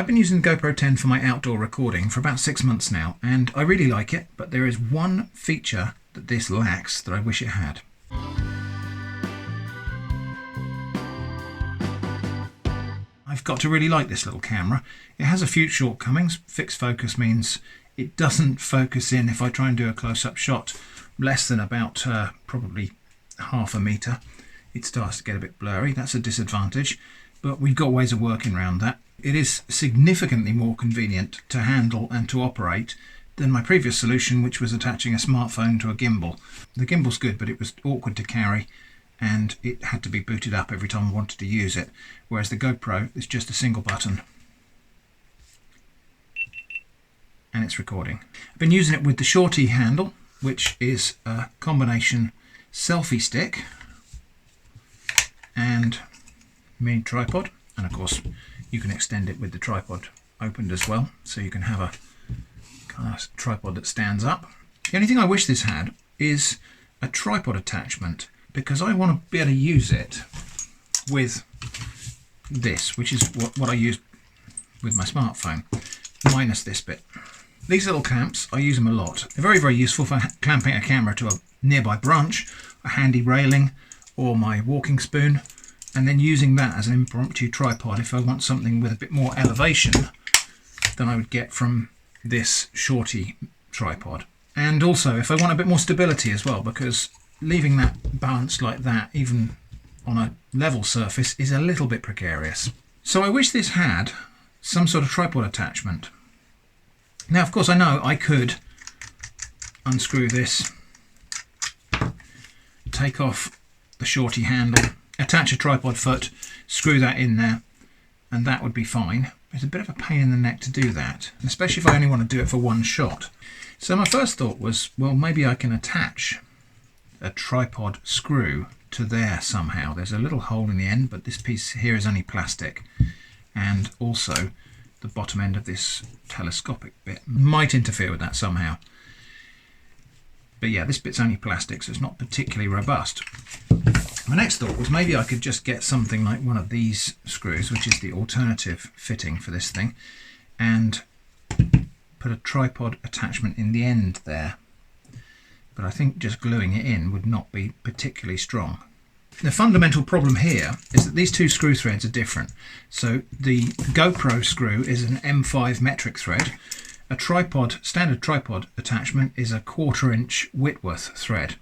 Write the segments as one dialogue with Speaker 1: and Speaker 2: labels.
Speaker 1: I've been using the GoPro 10 for my outdoor recording for about 6 months now, and I really like it, but there is one feature that this lacks that I wish it had. I've got to really like this little camera. It has a few shortcomings. Fixed focus means it doesn't focus in if I try and do a close-up shot less than about probably half a metre. It starts to get a bit blurry. That's a disadvantage, but we've got ways of working around that. It is significantly more convenient to handle and to operate than my previous solution, which was attaching a smartphone to a gimbal. The gimbal's good, but it was awkward to carry and it had to be booted up every time I wanted to use it, whereas the GoPro is just a single button and it's recording. I've been using it with the Shorty handle, which is a combination selfie stick and mini tripod, and of course you can extend it with the tripod opened as well, so you can have a kind of tripod that stands up. The only thing I wish this had is a tripod attachment, because I want to be able to use it with this, which is what I use with my smartphone, minus this bit. These little clamps, I use them a lot. They're very, very useful for clamping a camera to a nearby branch, a handy railing, or my walking spoon, and then using that as an impromptu tripod if I want something with a bit more elevation than I would get from this Shorty tripod. And also if I want a bit more stability as well, because leaving that balanced like that, even on a level surface, is a little bit precarious. So I wish this had some sort of tripod attachment. Now, of course, I know I could unscrew this, take off the Shorty handle, attach a tripod foot, screw that in there, and that would be fine. It's a bit of a pain in the neck to do that, especially if I only want to do it for one shot. So my first thought was, well, maybe I can attach a tripod screw to there somehow. There's a little hole in the end, but this piece here is only plastic, and also the bottom end of this telescopic bit might interfere with that somehow. But yeah, this bit's only plastic, so it's not particularly robust. My next thought was maybe I could just get something like one of these screws, which is the alternative fitting for this thing, and put a tripod attachment in the end there. But I think just gluing it in would not be particularly strong. The fundamental problem here is that these two screw threads are different. So the GoPro screw is an M5 metric thread. A standard tripod attachment is a 1/4 inch Whitworth thread,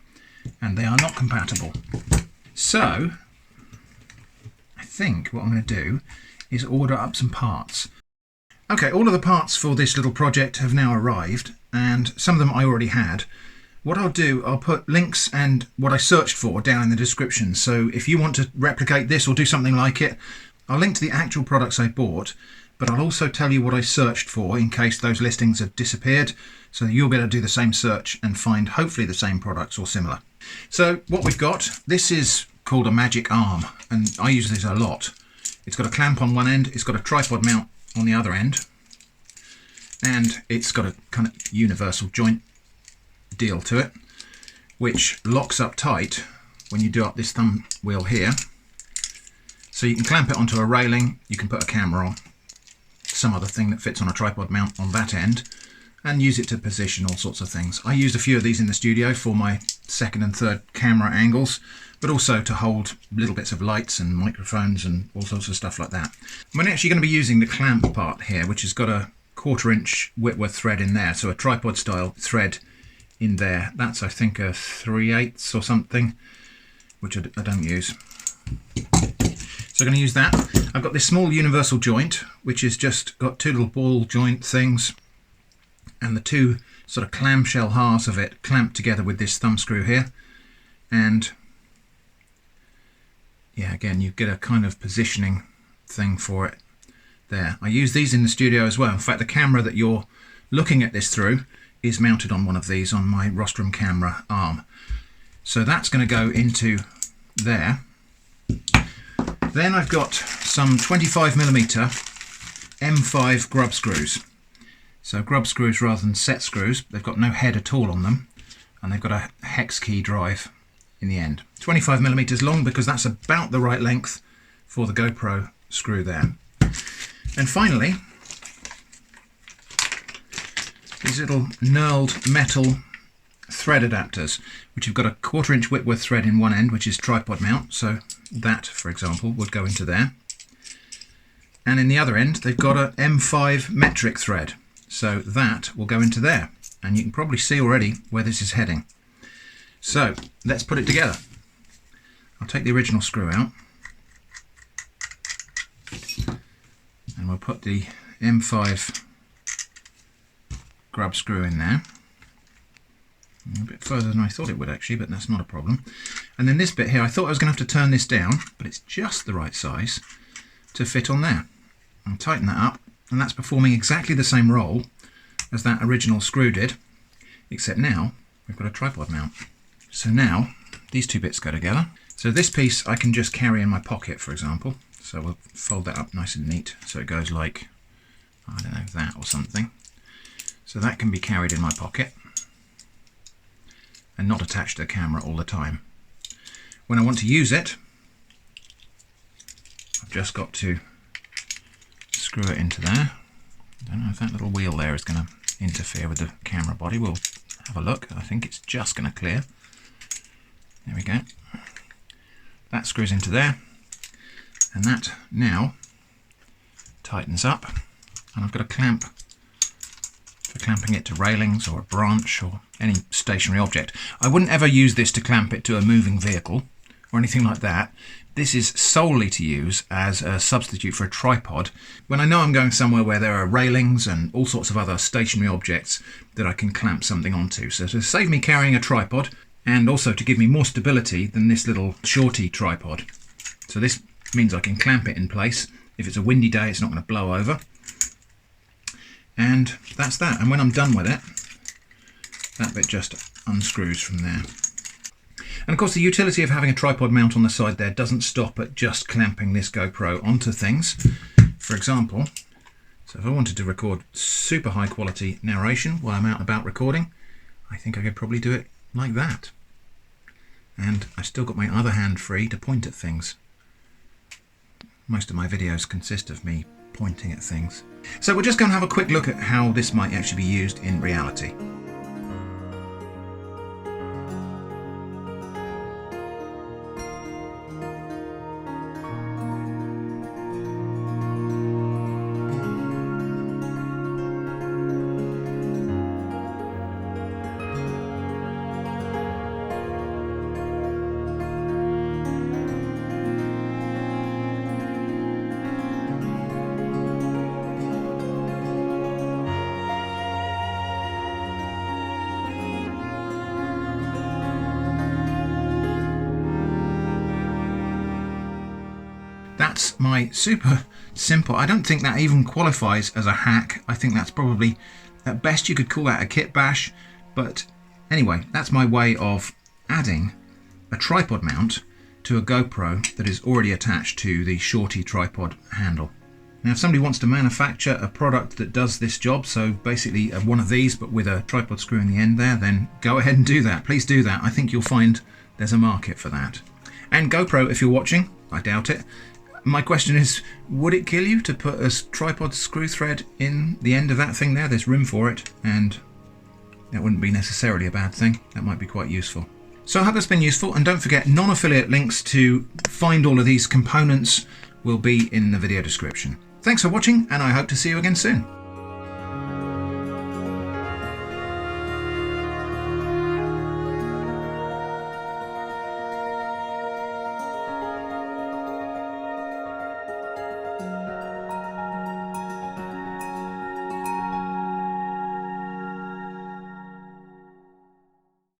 Speaker 1: and they are not compatible. So I think what I'm going to do is order up some parts. Okay, all of the parts for this little project have now arrived, and some of them I already had. What I'll do, I'll put links and what I searched for down in the description, so if you want to replicate this or do something like it, I'll link to the actual products I bought, but I'll also tell you what I searched for in case those listings have disappeared, so you'll be able to do the same search and find hopefully the same products or similar. So what we've got, this is called a magic arm, and I use this a lot. It's got a clamp on one end, it's got a tripod mount on the other end, and it's got a kind of universal joint deal to it, which locks up tight when you do up this thumb wheel here. So you can clamp it onto a railing, you can put a camera on, some other thing that fits on a tripod mount on that end, and use it to position all sorts of things. I used a few of these in the studio for my second and third camera angles, but also to hold little bits of lights and microphones and all sorts of stuff like that. I'm actually going to be using the clamp part here, which has got a 1/4 inch Whitworth thread in there, so a tripod style thread in there. That's I think a 3/8 or something, which I don't use. So I'm going to use that. I've got this small universal joint, which is just got two little ball joint things, and the two sort of clamshell halves of it clamped together with this thumb screw here. And yeah, again, you get a kind of positioning thing for it there. I use these in the studio as well. In fact, the camera that you're looking at this through is mounted on one of these on my rostrum camera arm. So that's going to go into there. Then I've got some 25mm M5 grub screws. So grub screws rather than set screws. They've got no head at all on them, and they've got a hex key drive in the end. 25mm long, because that's about the right length for the GoPro screw there. And finally, these little knurled metal thread adapters, which have got a 1/4 inch Whitworth thread in one end, which is tripod mount, so that, for example, would go into there. And in the other end, they've got a M5 metric thread, so that will go into there. And you can probably see already where this is heading. So let's put it together. I'll take the original screw out, and we'll put the M5 grub screw in there. A bit further than I thought it would actually, but that's not a problem. And then this bit here, I thought I was going to have to turn this down, but it's just the right size to fit on there. I'll tighten that up, and that's performing exactly the same role as that original screw did, except now we've got a tripod mount. So now these two bits go together. So this piece I can just carry in my pocket, for example. So we'll fold that up nice and neat so it goes like, I don't know, that or something. So that can be carried in my pocket and not attached to the camera all the time. When I want to use it, I've just got to screw it into there. I don't know if that little wheel there is going to interfere with the camera body. We'll have a look. I think it's just going to clear. There we go. That screws into there, and that now tightens up, and I've got a clamp for clamping it to railings or a branch or any stationary object. I wouldn't ever use this to clamp it to a moving vehicle or anything like that. This is solely to use as a substitute for a tripod when I know I'm going somewhere where there are railings and all sorts of other stationary objects that I can clamp something onto. So to save me carrying a tripod, and also to give me more stability than this little Shorty tripod. So this means I can clamp it in place. If it's a windy day, it's not going to blow over. And that's that. And when I'm done with it, that bit just unscrews from there. And of course the utility of having a tripod mount on the side there doesn't stop at just clamping this GoPro onto things. For example, so if I wanted to record super high quality narration while I'm out and about recording, I think I could probably do it like that. And I've still got my other hand free to point at things. Most of my videos consist of me pointing at things. So we're just going to have a quick look at how this might actually be used in reality. That's my super simple, I don't think that even qualifies as a hack. I think that's probably, at best you could call that a kit bash. But anyway, that's my way of adding a tripod mount to a GoPro that is already attached to the Shorty tripod handle. Now if somebody wants to manufacture a product that does this job, so basically one of these but with a tripod screw in the end there, then go ahead and do that. Please do that. I think you'll find there's a market for that. And GoPro, if you're watching, I doubt it, my question is, would it kill you to put a tripod screw thread in the end of that thing there? There's room for it, and that wouldn't be necessarily a bad thing. That might be quite useful. So I hope that's been useful, and don't forget, non-affiliate links to find all of these components will be in the video description. Thanks for watching, and I hope to see you again soon.